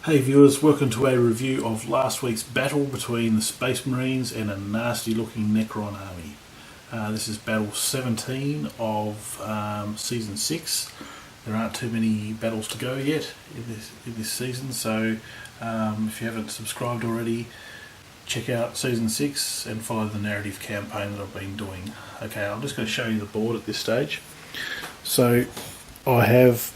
Hey viewers, welcome to a review of last week's battle between the Space Marines and a nasty looking Necron army. This is battle 17 of season 6. There aren't too many battles to go yet in this season, so if you haven't subscribed already, check out season 6 and follow the narrative campaign that I've been doing. Okay, I'm just going to show you the board at this stage. So I have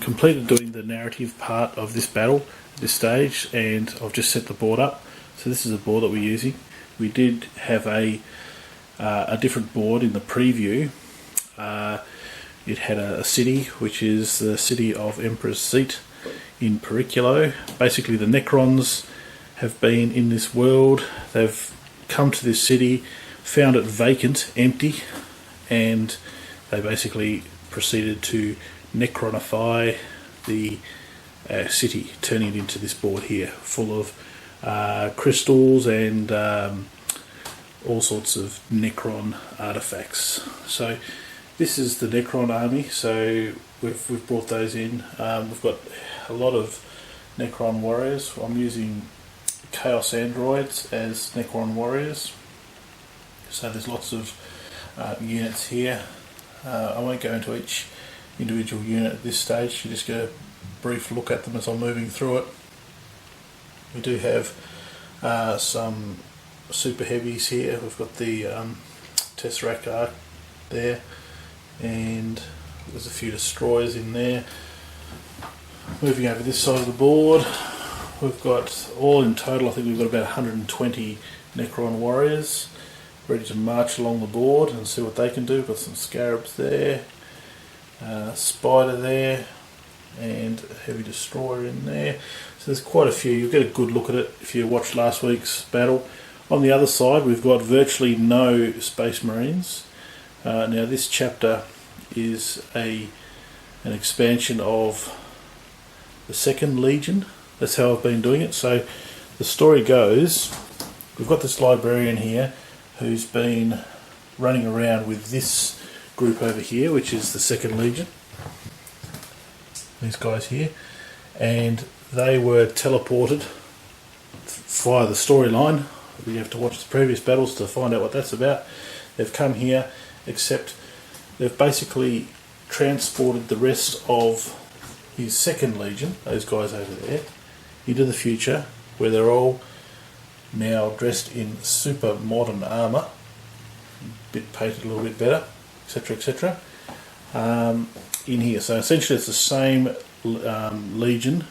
completed doing the narrative part of this battle at this stage, and I've just set the board up. So this is a board that we're using. We did have a different board in the preview. It had a city, which is the city of Emperor's Seat in Periculo. Basically the Necrons have been in this world. They've come to this city, found it vacant, empty, and they basically proceeded to Necronify the city, turning it into this board here, full of crystals and all sorts of Necron artifacts. So this is the Necron army. So we've brought those in. We've got a lot of Necron warriors. I'm using Chaos androids as Necron warriors. So there's lots of units here. I won't go into each individual unit at this stage. You just get a brief look at them as I'm moving through it. We do have some super heavies here. We've got the Tesseract Arc there, and there's a few destroyers in there. Moving over this side of the board, we've got, all in total, I think we've got about 120 Necron warriors ready to march along the board and see what they can do. We've got some scarabs there, spider there, and a heavy destroyer in there. So there's quite a few. You'll get a good look at it if you watched last week's battle. On the other side, we've got virtually no Space Marines. Now this chapter is an expansion of the 2nd Legion. That's how I've been doing it. So the story goes, we've got this librarian here who's been running around with this group over here, which is the 2nd Legion. These guys here. And they were teleported via the storyline. We have to watch the previous battles to find out what that's about. They've come here, except they've basically transported the rest of his 2nd Legion, those guys over there, into the future, where they're all now dressed in super modern armour, a bit painted a little bit better, etc, etc, in here. So essentially it's the same Legion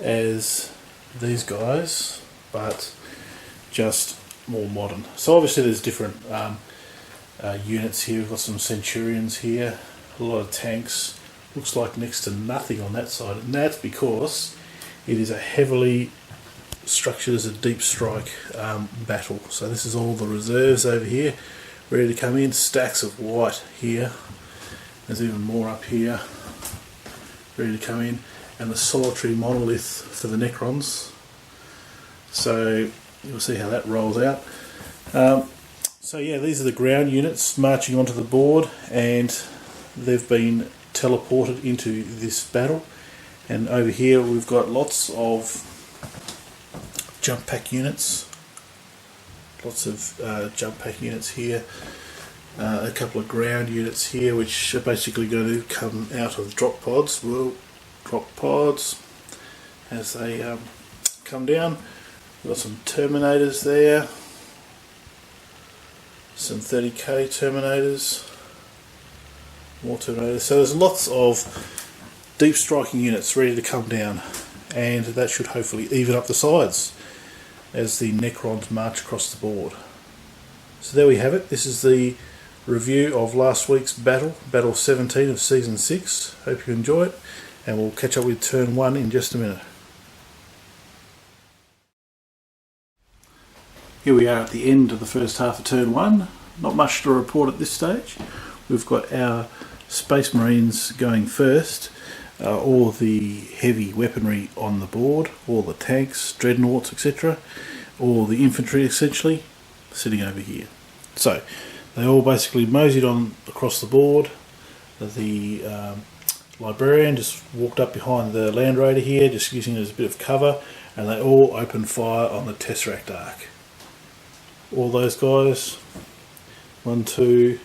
as these guys, but just more modern. So obviously there's different units here. We've got some Centurions here, a lot of tanks. Looks like next to nothing on that side, and that's because it is a heavily structured as a deep strike battle. So this is all the reserves over here ready to come in. Stacks of white here. There's even more up here ready to come in, and the solitary monolith for the Necrons. So you'll see how that rolls out. So yeah, these are the ground units marching onto the board, and they've been teleported into this battle. And over here we've got lots of jump pack units. Lots of jump pack units here. A couple of ground units here, which are basically going to come out of drop pods. Well, drop pods as they come down. We've got some Terminators there. Some 30k Terminators. More Terminators. So there's lots of deep striking units ready to come down, and that should hopefully even up the sides as the Necrons march across the board. So there we have it. This is the review of last week's battle, battle 17 of season 6. Hope you enjoy it, and we'll catch up with turn 1 in just a minute. Here we are at the end of the first half of turn 1. Not much to report at this stage. We've got our Space Marines going first. All the heavy weaponry on the board, all the tanks, dreadnoughts, etc. All the infantry essentially sitting over here. So they all basically moseyed on across the board. The Librarian just walked up behind the Land Raider here, just using it as a bit of cover, and they all opened fire on the Tesseract Arc. All those guys, 1, 2,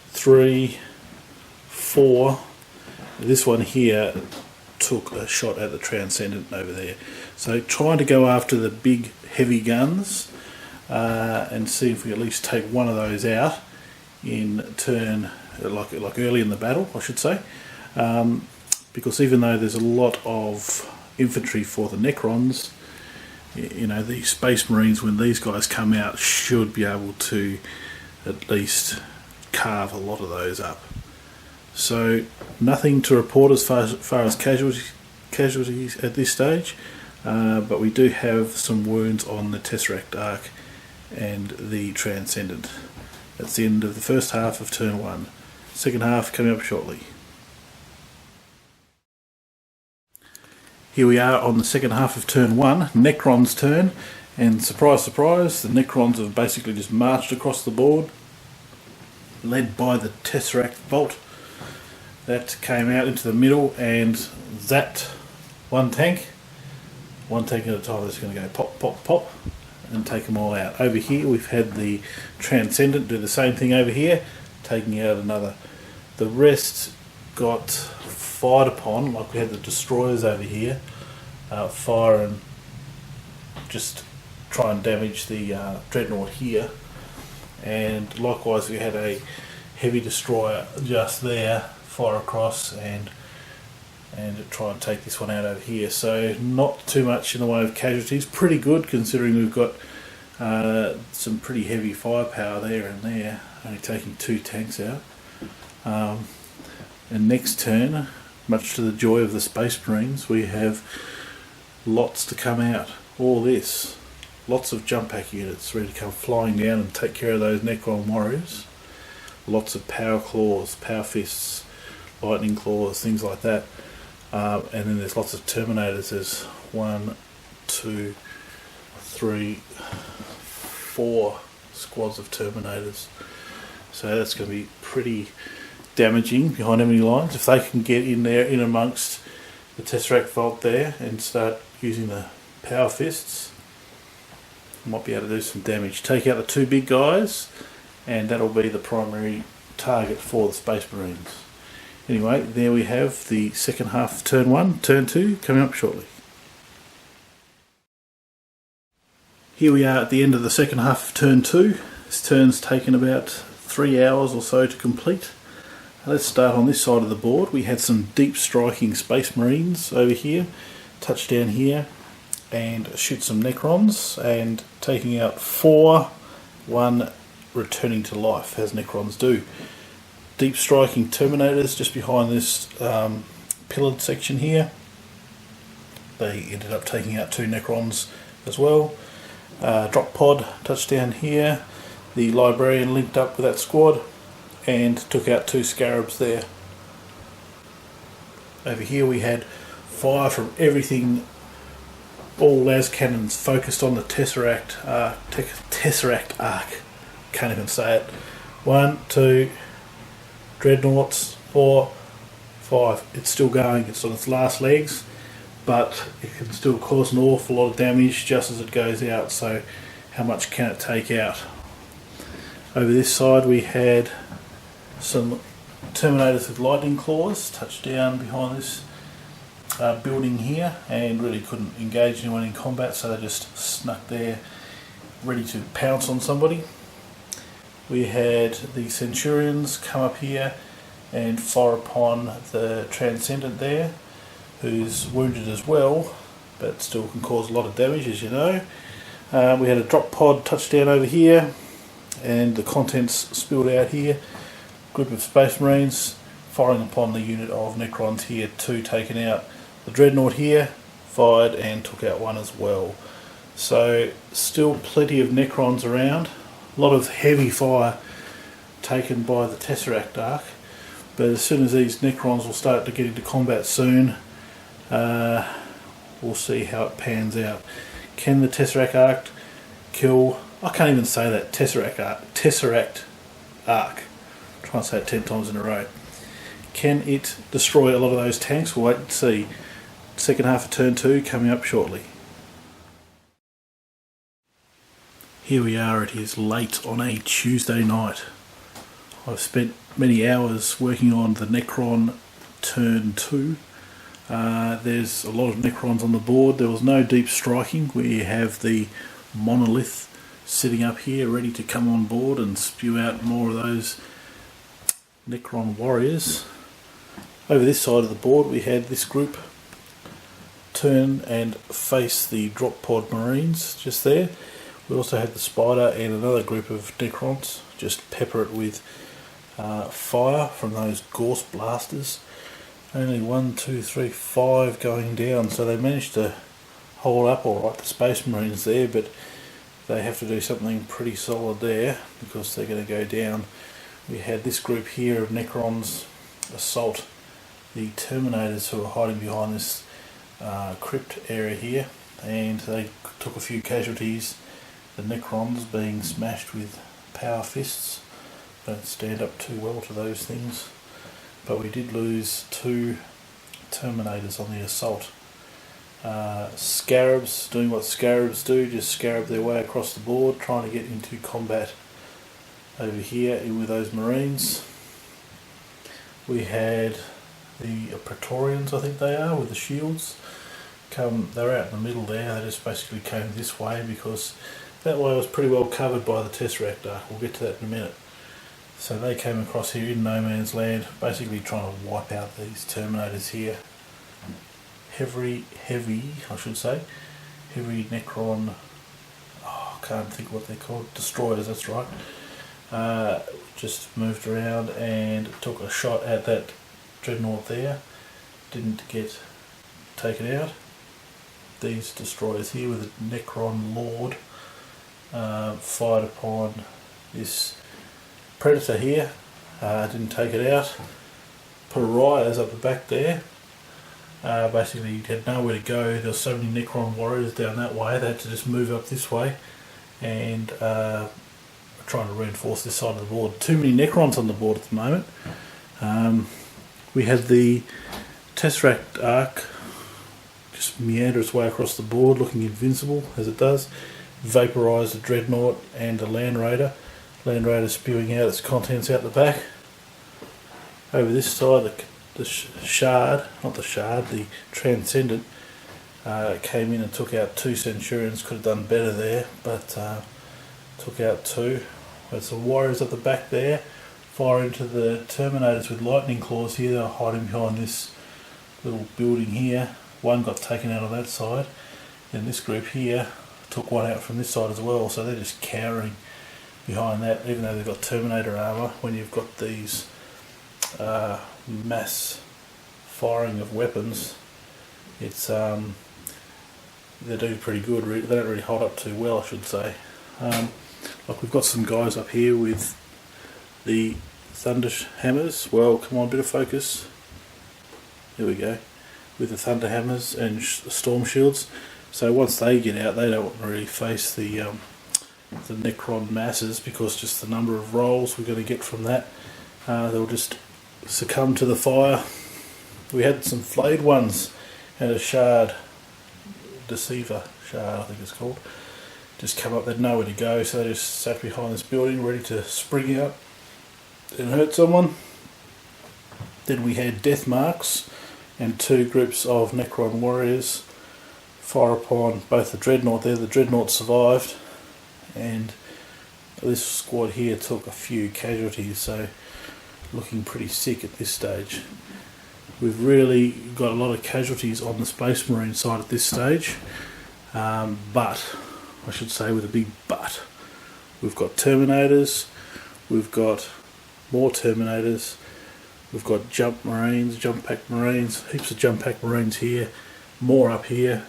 3, 4. This one here took a shot at the Transcendent over there. So trying to go after the big heavy guns and see if we at least take one of those out in turn, like early in the battle, I should say. Because even though there's a lot of infantry for the Necrons, you know, the Space Marines, when these guys come out, should be able to at least carve a lot of those up. So nothing to report as far as casualties at this stage, but we do have some wounds on the Tesseract Arc and the Transcendent. That's the end of the first half of turn 1. Second half coming up shortly. Here we are on the second half of turn 1, Necron's turn, and surprise surprise, the Necrons have basically just marched across the board, led by the Tesseract Bolt. That came out into the middle and zapped one tank at a time. That's going to go pop, pop, pop and take them all out. Over here we've had the Transcendent do the same thing over here, taking out another. The rest got fired upon, like we had the destroyers over here, fire and just try and damage the Dreadnought here. And likewise we had a heavy destroyer just there, fire across and try and take this one out over here. So not too much in the way of casualties. Pretty good considering we've got some pretty heavy firepower there and there, only taking 2 tanks out. And next turn, much to the joy of the Space Marines, we have lots to come out. All this, lots of jump pack units ready to come flying down and take care of those Necron warriors. Lots of power claws, power fists, lightning claws, things like that. And then there's lots of Terminators. There's 1, 2, 3, 4 squads of Terminators. So that's going to be pretty damaging behind enemy lines. If they can get in there, in amongst the Tesseract Vault there, and start using the power fists, might be able to do some damage. Take out the 2 big guys, and that'll be the primary target for the Space Marines. Anyway, there we have the second half of turn 1. Turn 2 coming up shortly. Here we are at the end of the second half of turn 2. This turn's taken about 3 hours or so to complete. Let's start on this side of the board. We had some deep striking Space Marines over here, touch down here and shoot some Necrons, and taking out 4, 1 returning to life as Necrons do. Deep striking Terminators just behind this pillared section here. They ended up taking out 2 Necrons as well. Drop pod touched down here. The Librarian linked up with that squad and took out 2 Scarabs there. Over here we had fire from everything. All las cannons focused on the Tesseract Arc. Can't even say it. 1, 2, Dreadnoughts, 4, 5. It's still going. It's on its last legs, but it can still cause an awful lot of damage just as it goes out. So how much can it take out? Over this side we had some Terminators with lightning claws touched down behind this building here, and really couldn't engage anyone in combat, so they just snuck there ready to pounce on somebody. We had the Centurions come up here and fire upon the Transcendent there, who's wounded as well, but still can cause a lot of damage, as you know. We had a drop pod touchdown over here, and the contents spilled out here. Group of Space Marines firing upon the unit of Necrons here, 2 taken out. The Dreadnought here fired and took out 1 as well. So still plenty of Necrons around. A lot of heavy fire taken by the Tesseract Arc, but as soon as these Necrons will start to get into combat soon, we'll see how it pans out. Can the Tesseract Arc kill, I can't even say that, Tesseract Arc, I'm trying to say it 10 times in a row. Can it destroy a lot of those tanks? We'll wait and see. Second half of turn 2 coming up shortly. Here we are, it is late on a Tuesday night. I've spent many hours working on the Necron turn 2. There's a lot of Necrons on the board. There was no deep striking. We have the monolith sitting up here ready to come on board and spew out more of those Necron warriors. Over this side of the board we had this group turn and face the drop pod marines just there. We also had the spider and another group of Necrons, just pepper it with fire from those Gorse blasters. Only 1, 2, 3, 5 going down, so they managed to hold up alright, the Space Marines there, but they have to do something pretty solid there because they're going to go down. We had this group here of Necrons assault the Terminators who are hiding behind this crypt area here, and they took a few casualties. The Necrons being smashed with power fists don't stand up too well to those things. But we did lose 2 Terminators on the assault. Scarabs doing what Scarabs do, just scarab their way across the board, trying to get into combat over here with those Marines. We had the Praetorians, I think they are, with the shields. They're out in the middle there, they just basically came this way because that way was pretty well covered by the Tesseract Arc. We'll get to that in a minute. So they came across here in no man's land, basically trying to wipe out these Terminators here. Heavy Necron, I can't think what they're called, destroyers, that's right. Just moved around and took a shot at that dreadnought there. Didn't get taken out. These destroyers here with a Necron Lord fired upon this Predator here, didn't take it out. Pariahs up the back there. Basically you had nowhere to go. There were so many Necron warriors down that way, they had to just move up this way and trying to reinforce this side of the board. Too many Necrons on the board at the moment. We had the Tesseract Arc just meander its way across the board looking invincible as it does. Vaporise the Dreadnought and the Land Raider. Land Raider spewing out its contents out the back. Over this side, the Transcendent came in and took out 2 Centurions. Could have done better there, but took out 2. There's some warriors at the back there, fire into the Terminators with lightning claws here. They're hiding behind this little building here. One got taken out on that side, and this group here took one out from this side as well, so they're just cowering behind that, even though they've got Terminator armour. When you've got these mass firing of weapons, it's they do pretty good. They don't really hold up too well, I should say. Like we've got some guys up here with the Thunder Hammers. Well, come on, bit of focus. There we go. With the Thunder Hammers and Storm Shields. So once they get out, they don't really face the Necron masses, because just the number of rolls we're going to get from that, they'll just succumb to the fire. We had some flayed ones and a Shard, Deceiver Shard I think it's called, just come up. They had nowhere to go, so they just sat behind this building ready to spring out and hurt someone. Then we had Death Marks and 2 groups of Necron warriors fire upon both the Dreadnought there. The Dreadnought survived, and this squad here took a few casualties, so looking pretty sick at this stage. We've really got a lot of casualties on the Space Marine side at this stage, but I should say with a big but, we've got Terminators, we've got more Terminators, we've got Jump Marines, Jump Pack Marines, heaps of Jump Pack Marines here, more up here.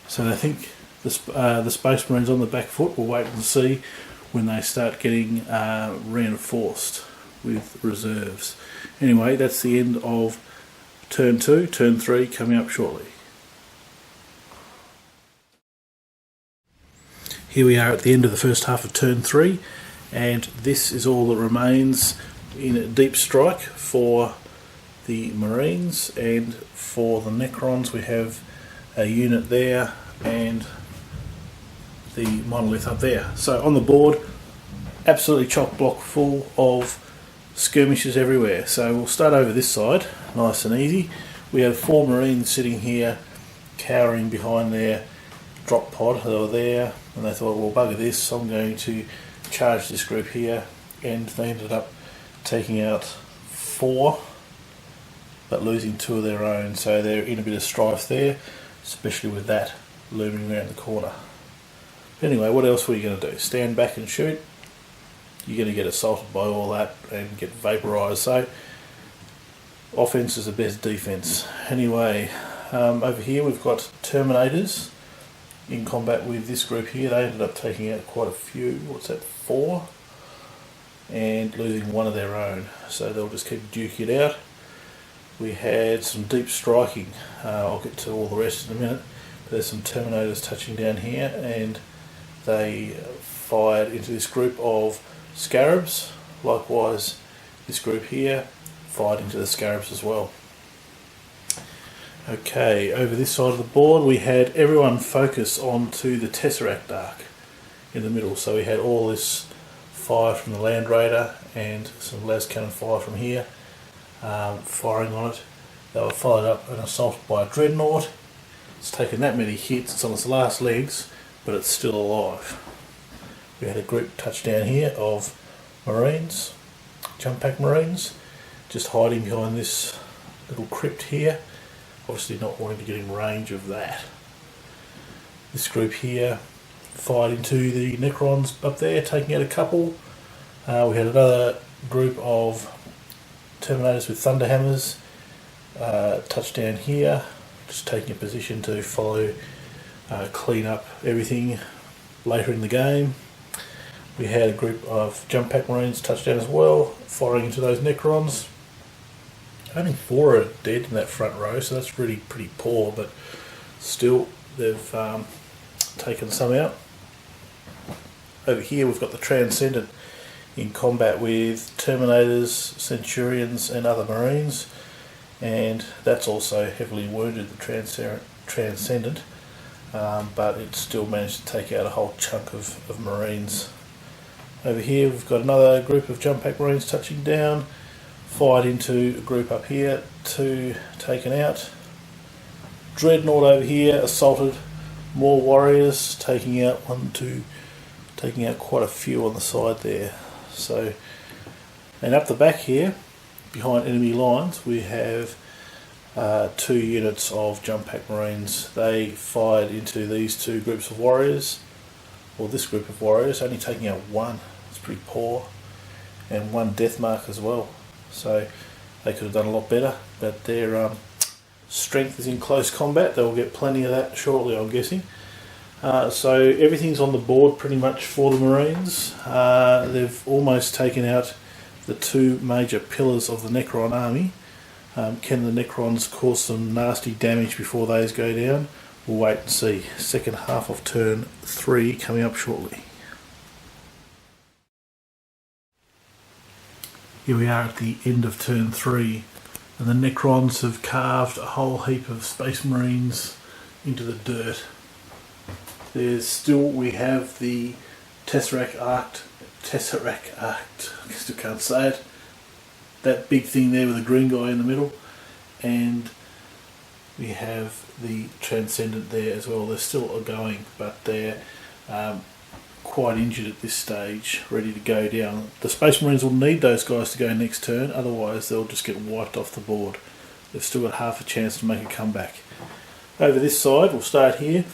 So I think the Space Marines on the back foot. We'll wait and see when they start getting reinforced with reserves. Anyway, that's the end of turn 2. Turn 3 coming up shortly. Here we are at the end of the first half of turn 3, and this is all that remains in a deep strike for the Marines, and for the Necrons we have a unit there and the monolith up there. So on the board, absolutely chock block full of skirmishes everywhere. So we'll start over this side, nice and easy. We have 4 Marines sitting here cowering behind their drop pod. They were there and they thought, well, bugger this, I'm going to charge this group here, and they ended up taking out 4 but losing 2 of their own, so they're in a bit of strife there, especially with that looming around the corner. Anyway, what else were you going to do? Stand back and shoot? You're going to get assaulted by all that and get vaporised. So offense is the best defense. Anyway, over here we've got Terminators in combat with this group here. They ended up taking out quite a few. What's that, 4? And losing 1 of their own. So they'll just keep duking it out. We had some deep striking. I'll get to all the rest in a minute. But there's some Terminators touching down here, and they fired into this group of Scarabs. Likewise, this group here fired into the Scarabs as well. Okay, over this side of the board we had everyone focus onto the Tesseract Arc in the middle. So we had all this fire from the Land Raider and some las cannon fire from here, firing on it. They were followed up and assaulted by a Dreadnought. It's taken that many hits, it's on its last legs, but it's still alive. We had a group touch down here of Marines, jump pack Marines, just hiding behind this little crypt here, obviously not wanting to get in range of that. This group here fired into the Necrons up there, taking out a couple. We had another group of Terminators with Thunderhammers touch down here, just taking a position to follow, clean up everything later in the game. We had a group of jump pack Marines touch down as well, firing into those Necrons. Only 4 are dead in that front row, so that's really pretty poor, but still they've taken some out. Over here we've got the Transcendent in combat with Terminators, Centurions and other Marines, and that's also heavily wounded, the Transcendent, but it still managed to take out a whole chunk of Marines. Over here we've got another group of jump pack Marines touching down, fired into a group up here, 2 taken out. Dreadnought over here assaulted more warriors, taking out 1, 2, taking out quite a few on the side there. So, and up the back here, behind enemy lines, we have 2 units of jump pack Marines. They fired into these 2 groups of warriors, or this group of warriors, only taking out 1. It's pretty poor, and 1 death mark as well. So they could have done a lot better, but their strength is in close combat. They will get plenty of that shortly, I'm guessing. So everything's on the board pretty much for the Marines. They've almost taken out the 2 major pillars of the Necron army. Can the Necrons cause some nasty damage before those go down? We'll wait and see. Second half of turn 3 coming up shortly. Here we are at the end of turn 3, and the Necrons have carved a whole heap of Space Marines into the dirt. We have the Tesseract Arc, I still can't say it, that big thing there with the green guy in the middle, and we have the Transcendent there as well. They're still going, but they're quite injured at this stage, ready to go down. The Space Marines will need those guys to go next turn, otherwise they'll just get wiped off the board. They've still got half a chance to make a comeback. Over this side, we'll start here.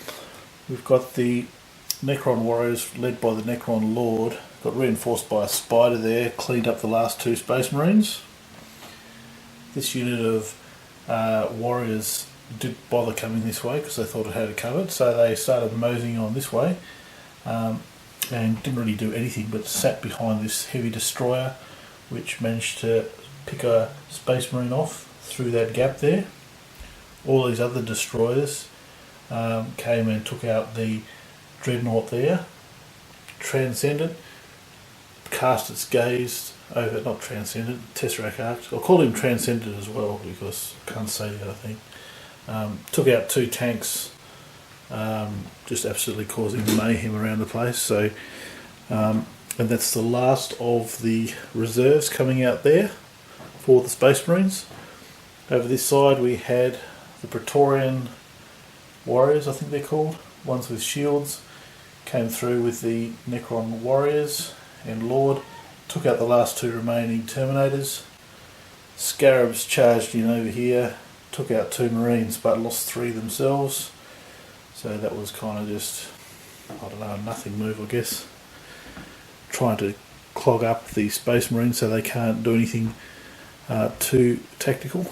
We've got the Necron Warriors led by the Necron Lord, got reinforced by a spider there, cleaned up the last 2 Space Marines. This unit of warriors didn't bother coming this way because they thought it had it covered, so they started moseying on this way. And didn't really do anything but sat behind this heavy destroyer, which managed to pick a Space Marine off through that gap there. All these other destroyers came and took out the Dreadnought there. Transcendent cast its gaze over, not Transcendent, Tesseract Arc. I'll call him Transcendent as well because I can't say the other thing. Took out 2 tanks, just absolutely causing mayhem around the place. So, and that's the last of the reserves coming out there for the Space Marines. Over this side we had the Praetorian Warriors, I think they're called, ones with shields, came through with the Necron Warriors and Lord, took out the last 2 remaining Terminators. Scarabs charged in over here, took out 2 Marines but lost 3 themselves, so that was kind of just, I don't know, a nothing move I guess, trying to clog up the Space Marines so they can't do anything too tactical.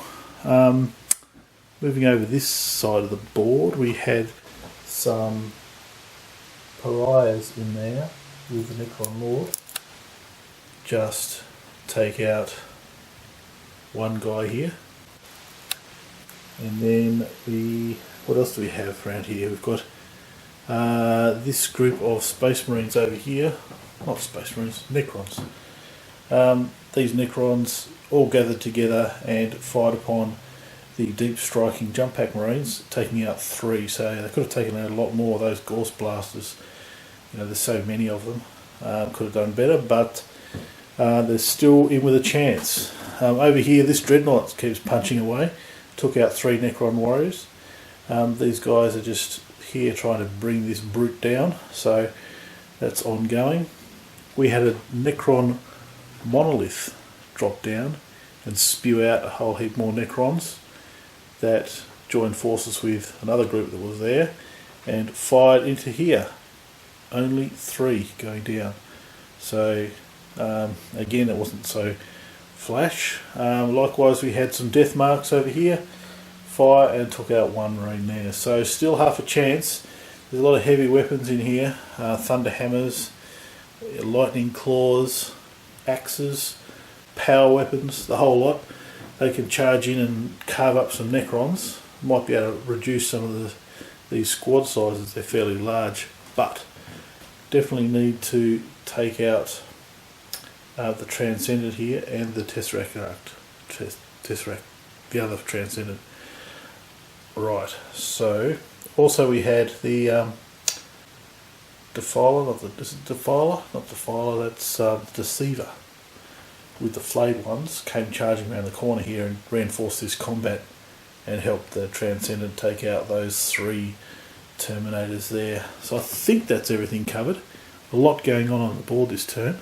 Moving over this side of the board, we had some pariahs in there with the Necron Lord. Just take out one guy here. And then what else do we have around here? We've got this group of Space Marines over here. Not Space Marines, Necrons. These Necrons all gathered together and fired upon the deep striking jump pack Marines, taking out 3. So they could have taken out a lot more of those Gauss blasters. You know, there's so many of them. Could have done better, but they're still in with a chance. Over here, this Dreadnought keeps punching away. Took out 3 Necron Warriors. These guys are just here trying to bring this brute down, so that's ongoing. We had a Necron monolith drop down and spew out a whole heap more Necrons that joined forces with another group that was there and fired into here. Only 3 going down. So again, it wasn't so flash. Likewise, we had some death marks over here, fire and took out 1 Marine there. So still half a chance. There's a lot of heavy weapons in here, thunder hammers, lightning claws, axes, power weapons, the whole lot. They can charge in and carve up some Necrons. Might be able to reduce some of these squad sizes, they're fairly large, but definitely need to take out the Transcendent here and the Tesseract Arc. Tesseract, the other Transcendent. Right, so also we had the Defiler, is it Defiler? Not Defiler, that's Deceiver. With the flayed ones, came charging around the corner here and reinforced this combat and helped the Transcendent take out those 3 Terminators there. So I think that's everything covered. A lot going on the board this turn.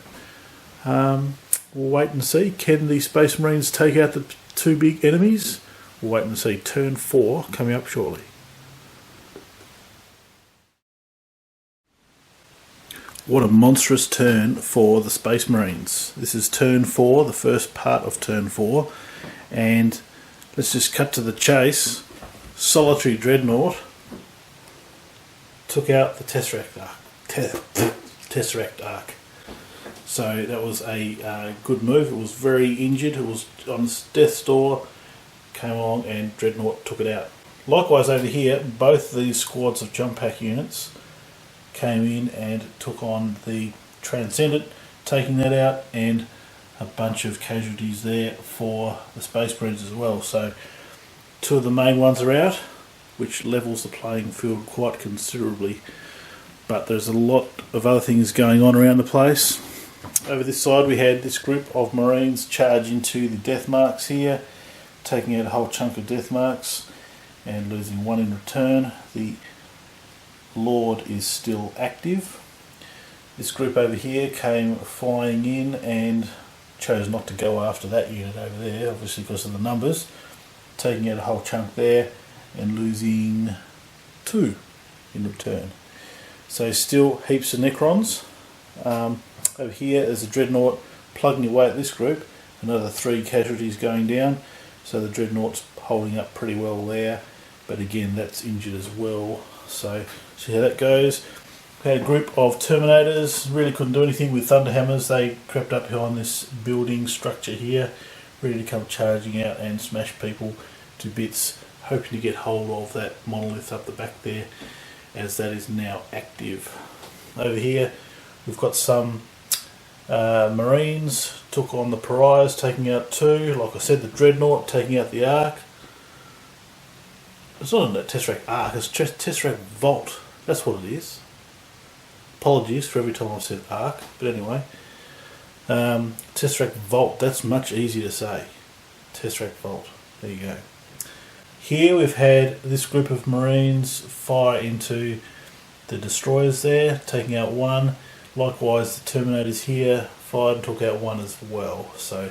We'll wait and see. Can the Space Marines take out the 2 big enemies? We'll wait and see. Turn 4 coming up shortly. What a monstrous turn for the Space Marines. This is turn 4, the first part of turn 4, and let's just cut to the chase. Solitary Dreadnought took out the Tesseract Arc. Tesseract Arc. So that was a good move. It was very injured. It was on death's door, came along and Dreadnought took it out. Likewise over here, both these squads of jump pack units came in and took on the Transcendent, taking that out, and a bunch of casualties there for the Space Marines as well. So 2 of the main ones are out, which levels the playing field quite considerably. But there's a lot of other things going on around the place. Over this side we had this group of Marines charge into the death marks here, taking out a whole chunk of death marks and losing 1 in return. The Lord is still active. This group over here came flying in and chose not to go after that unit over there, obviously because of the numbers, taking out a whole chunk there and losing 2 in return. So still heaps of Necrons. Over here is a Dreadnought plugging away at this group, another 3 casualties going down, so the Dreadnought's holding up pretty well there, but again that's injured as well. So see how that goes. We had a group of Terminators, really couldn't do anything with Thunderhammers. They crept up behind this building structure here, ready to come charging out and smash people to bits, hoping to get hold of that monolith up the back there, as that is now active. Over here we've got some Marines took on the Pariahs, taking out 2. Like I said, the Dreadnought taking out the Ark. It's not a Tesseract Ark, it's just Tesseract Vault. That's what it is. Apologies for every time I've said Ark, but anyway. Tesseract Vault, that's much easier to say. Tesseract Vault, there you go. Here we've had this group of Marines fire into the destroyers there, taking out 1. Likewise, the Terminators here fired and took out 1 as well. So,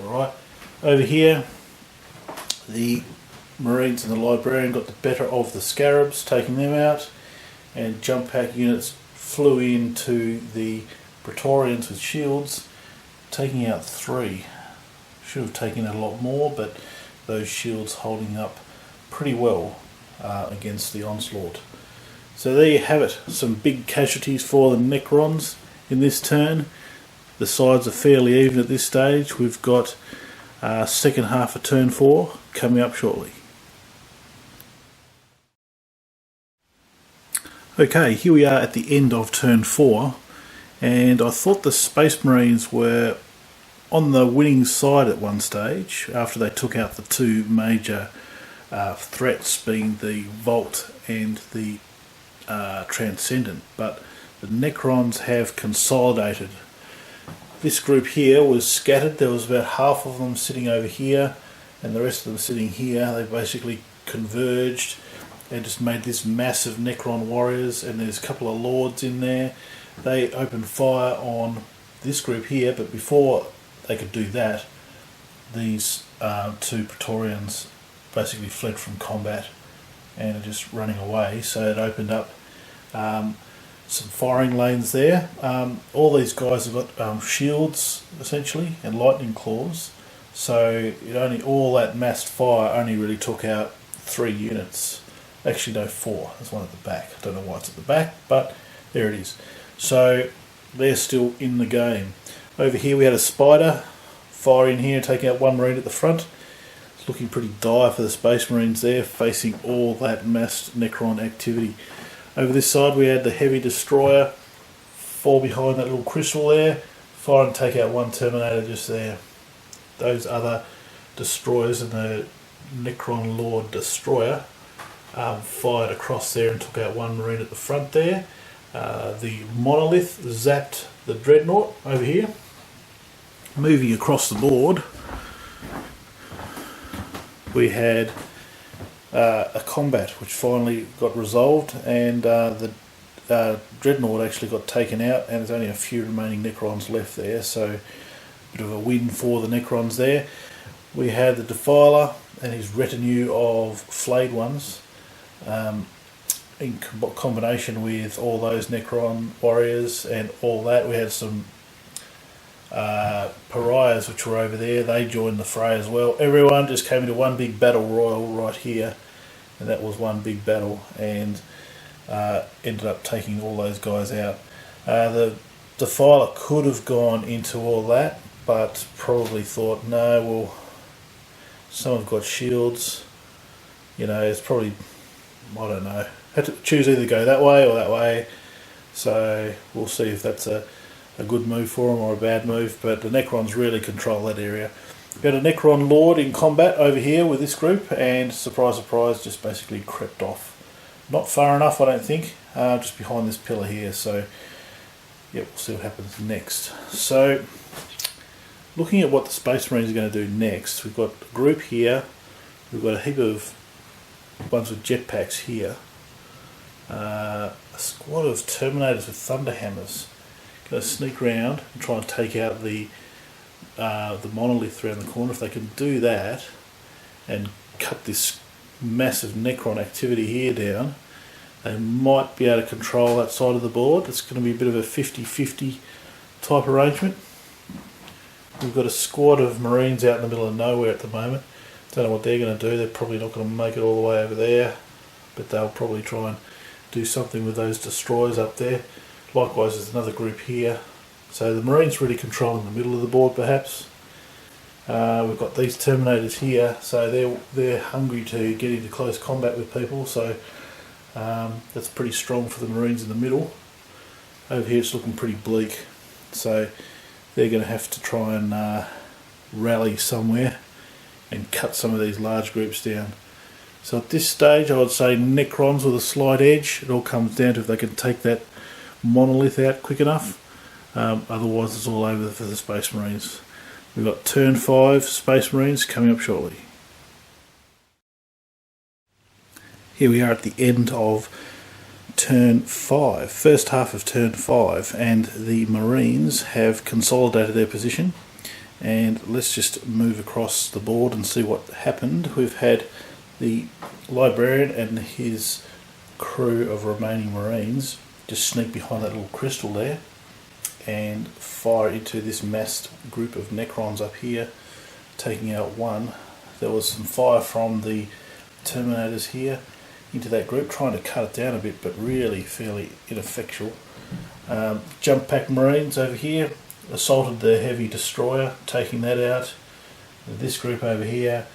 alright. Over here, the Marines and the Librarian got the better of the Scarabs, taking them out. And jump pack units flew into the Praetorians with shields, taking out 3. Should have taken out a lot more, but those shields holding up pretty well against the onslaught. So there you have it, some big casualties for the Necrons in this turn. The sides are fairly even at this stage. We've got second half of turn 4 coming up shortly. Okay, here we are at the end of turn 4, and I thought the Space Marines were on the winning side at one stage after they took out the 2 major threats, being the Vault and the Transcendent, but the Necrons have consolidated. This group here was scattered. There was about half of them sitting over here and the rest of them sitting here. They basically converged and just made this massive Necron warriors, and there's a couple of lords in there. They opened fire on this group here, but before they could do that, these 2 Praetorians basically fled from combat and are just running away. So it opened up some firing lanes there. All these guys have got shields essentially and lightning claws, so all that massed fire only really took out 3 units. Actually no, 4. There's one at the back. I don't know why it's at the back, but there it is. So they're still in the game. Over here we had a Spider fire in here, taking out 1 Marine at the front. Looking pretty dire for the Space Marines there, facing all that massed Necron activity. Over this side we had the Heavy Destroyer fall behind that little crystal there, fire and take out 1 Terminator just there. Those other destroyers and the Necron Lord Destroyer fired across there and took out 1 Marine at the front there. The Monolith zapped the Dreadnought over here. Moving across the board, we had a combat which finally got resolved, and the Dreadnought actually got taken out, and there's only a few remaining Necrons left there, so a bit of a win for the Necrons there. We had the Defiler and his retinue of flayed ones in combination with all those Necron warriors and all that. We had some Pariahs which were over there. They joined the fray as well. Everyone just came into one big battle royal right here, and that was one big battle, and ended up taking all those guys out. The Defiler could have gone into all that, but probably thought, no, well, some have got shields, it's probably, I don't know, had to choose either go that way or that way, so we'll see if that's a good move for them or a bad move, but the Necrons really control that area. We had a Necron Lord in combat over here with this group, and surprise surprise, just basically crept off. Not far enough, I don't think, just behind this pillar here, so yeah, we'll see what happens next. So looking at what the Space Marines are going to do next, we've got a group here, we've got a heap of ones with jetpacks here, a squad of Terminators with Thunderhammers. Going to sneak around and try and take out the Monolith around the corner. If they can do that and cut this massive Necron activity here down, they might be able to control that side of the board. It's going to be a bit of a 50-50 type arrangement. We've got a squad of Marines out in the middle of nowhere at the moment. Don't know what they're going to do. They're probably not going to make it all the way over there, but they'll probably try and do something with those destroyers up there. Likewise, there's another group here. So the Marines really controlling the middle of the board, perhaps. We've got these Terminators here, so they're hungry to get into close combat with people. So that's pretty strong for the Marines in the middle. Over here, it's looking pretty bleak. So they're going to have to try and rally somewhere and cut some of these large groups down. So at this stage I would say Necrons with a slight edge. It all comes down to if they can take that monolith out quick enough. Otherwise it's all over for the Space Marines. We've got turn 5 Space Marines coming up shortly. Here we are at the end of turn 5, first half of turn 5, and the Marines have consolidated their position. And let's just move across the board and see what happened. We've had the Librarian and his crew of remaining Marines just sneak behind that little crystal there and fire into this massed group of Necrons up here, taking out one. There was some fire from the Terminators here into that group, trying to cut it down a bit, but really fairly ineffectual. Jump pack Marines over here assaulted the heavy destroyer, taking that out. This group over here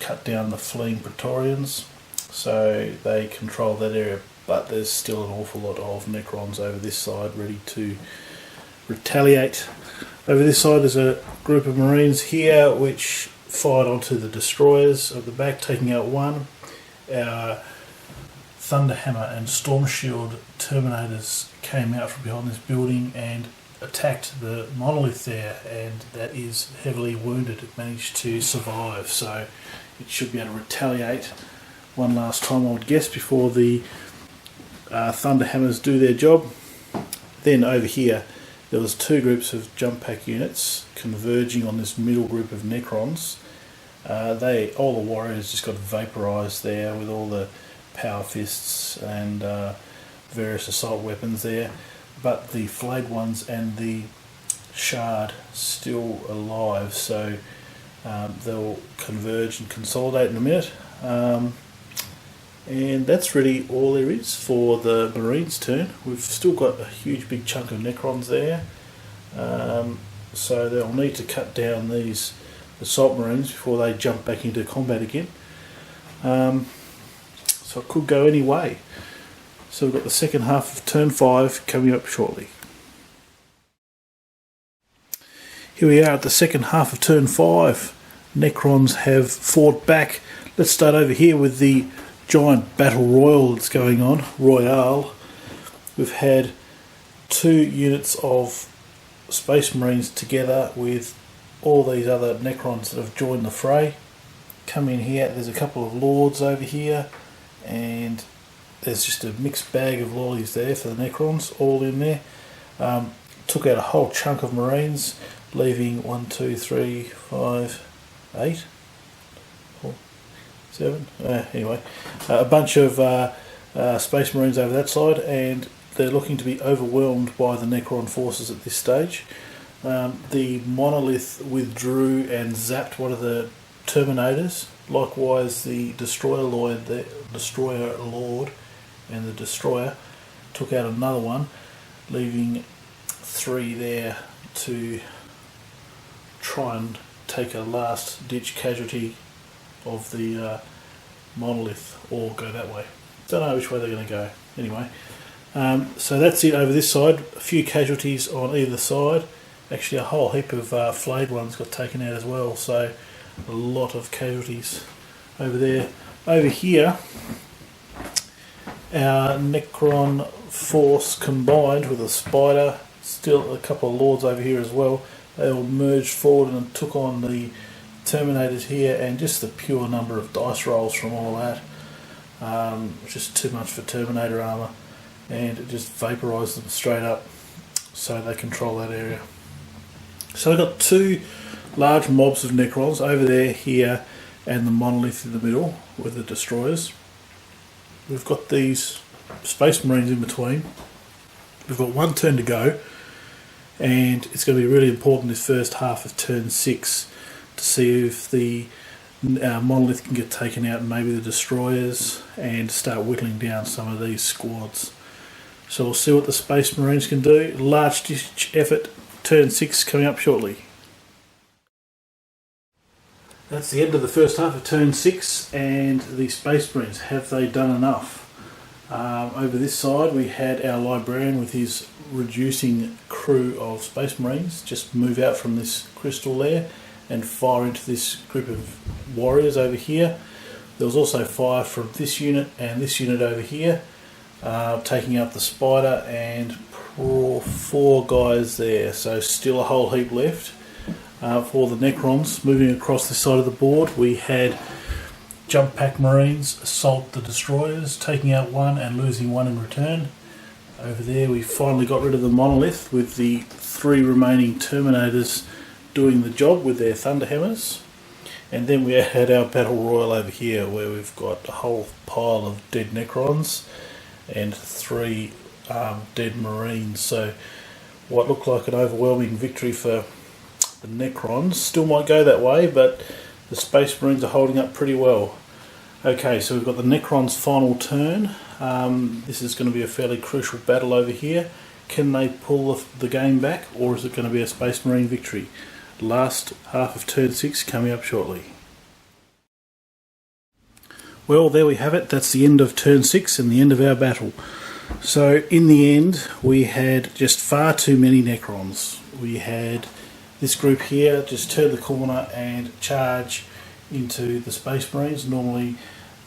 cut down the fleeing Praetorians, so they control that area, but there's still an awful lot of Necrons over this side ready to retaliate. Over this side there's a group of Marines here which fired onto the destroyers at the back, taking out one. Our Thunderhammer and Storm Shield Terminators came out from behind this building and attacked the monolith there, and that is heavily wounded. It managed to survive, so it should be able to retaliate one last time, I would guess, before the Thunderhammers do their job. Then over here there was two groups of jump pack units converging on this middle group of Necrons. All the warriors just got vaporised there with all the power fists and various assault weapons there, but the flayed ones and the shard still alive, so they'll converge and consolidate in a minute. And that's really all there is for the Marines' turn. We've still got a huge big chunk of Necrons there, so they'll need to cut down these assault Marines before they jump back into combat again. So it could go any way. So we've got the second half of turn 5 coming up shortly. Here we are at the second half of turn 5. Necrons have fought back. Let's start over here with the giant battle royal that's going on, Royale. We've had 2 units of Space Marines together with all these other Necrons that have joined the fray. Come in here, there's a couple of Lords over here, and there's just a mixed bag of lollies there for the Necrons, all in there. Took out a whole chunk of Marines, leaving 1, 2, 3, 5, 8, 4, 7, anyway, a bunch of Space Marines over that side, and they're looking to be overwhelmed by the Necron forces at this stage. The monolith withdrew and zapped one of the Terminators. Likewise, the Destroyer Lord and the Destroyer took out another one, leaving 3 there to try and take a last ditch casualty of the monolith, or go that way. Don't know which way they're going to go. Anyway, so that's it over this side. A few casualties on either side. Actually, a whole heap of flayed ones got taken out as well, so a lot of casualties over there. Over here, our Necron force combined with a Spider, still a couple of Lords over here as well. They all merged forward and took on the Terminators here, and just the pure number of dice rolls from all that, just too much for Terminator armour, and it just vaporised them straight up, so they control that area. So we've got 2 large mobs of Necrons over there, here, and the monolith in the middle with the destroyers. We've got these Space Marines in between. We've got 1 turn to go, and it's going to be really important this first half of turn 6 to see if the monolith can get taken out, and maybe the destroyers, and start whittling down some of these squads. So we'll see what the Space Marines can do. Large ditch effort, turn 6 coming up shortly. That's the end of the first half of turn 6, and the Space Marines, have they done enough? Over this side we had our Librarian with his reducing crew of Space Marines just move out from this crystal there and fire into this group of warriors over here. There was also fire from this unit and this unit over here, taking out the spider and four guys there, so still a whole heap left. For the Necrons, moving across this side of the board, we had Jump Pack Marines assault the destroyers, taking out one and losing one in return. Over there we finally got rid of the monolith with the 3 remaining Terminators doing the job with their Thunderhammers. And then we had our Battle Royal over here where we've got a whole pile of dead Necrons and 3 dead Marines. So what looked like an overwhelming victory for the Necrons. Still might go that way, but the Space Marines are holding up pretty well. Okay, so we've got the Necrons' final turn. This is going to be a fairly crucial battle over here. Can they pull the game back, or is it going to be a Space Marine victory? Last half of turn 6 coming up shortly. Well, there we have it. That's the end of turn 6 and the end of our battle. So in the end, we had just far too many Necrons. We had this group here just turn the corner and charge into the Space Marines. Normally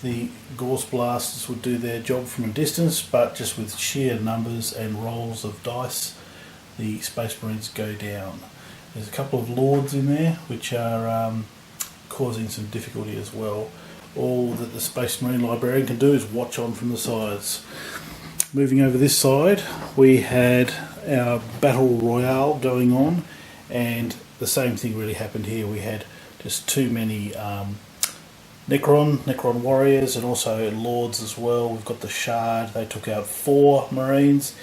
the Gorse Blasters would do their job from a distance, but just with sheer numbers and rolls of dice, the Space Marines go down. There's a couple of Lords in there which are causing some difficulty as well. All that the Space Marine Librarian can do is watch on from the sides. Moving over this side, we had our Battle Royale going on, and the same thing really happened here. We had just too many Necron warriors and also Lords as well. We've got the Shard, they took out 4 Marines,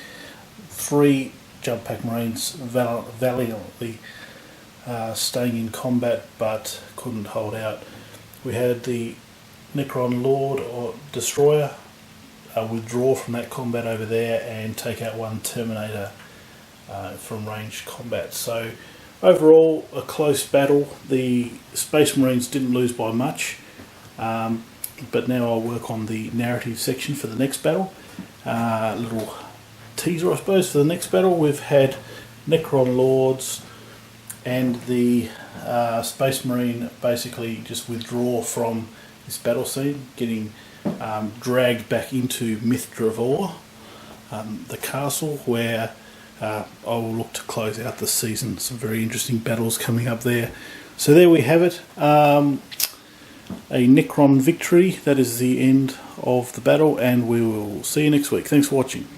3 Jump Pack Marines valiantly staying in combat but couldn't hold out. We had the Necron Lord or Destroyer withdraw from that combat over there and take out 1 Terminator from ranged combat. So overall a close battle. The Space Marines didn't lose by much, but now I'll work on the narrative section for the next battle. Little teaser I suppose for the next battle. We've had Necron Lords and the Space Marine basically just withdraw from this battle scene, getting dragged back into Myth-Dravor, the castle, where I will look to close out the season. Some very interesting battles coming up there. So there we have it, a Necron victory. That is the end of the battle, and we will see you next week. Thanks for watching.